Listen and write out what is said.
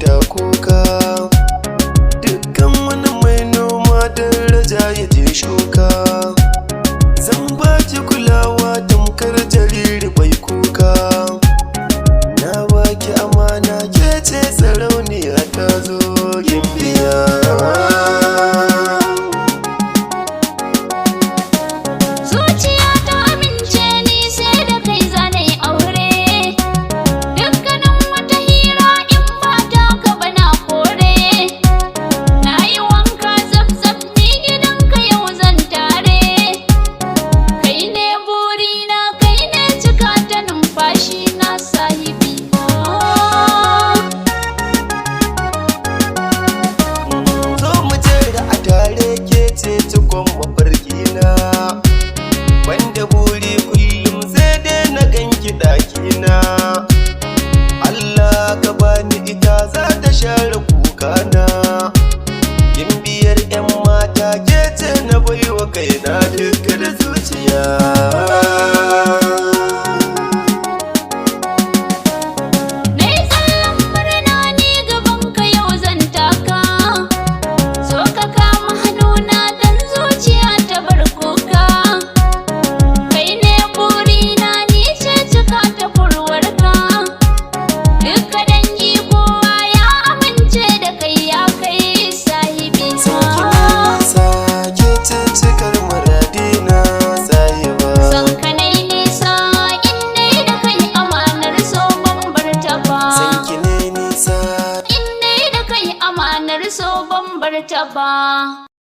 ta kuka. Dukkan wani mai noma daraja ya je shuka. Zan baki kulawa tamkar jariri bai kuka. Na baki amana ke ce sarauniya ta zo gimbiya. Cikon mafarkina banda buri kullum sai dai na ganki ɗakina. Allah ka bani ita za ta share kukana. Gimbiyar 'yan mata ke ce na baiwa kaina duka da zuciya. So ban bar ta ba.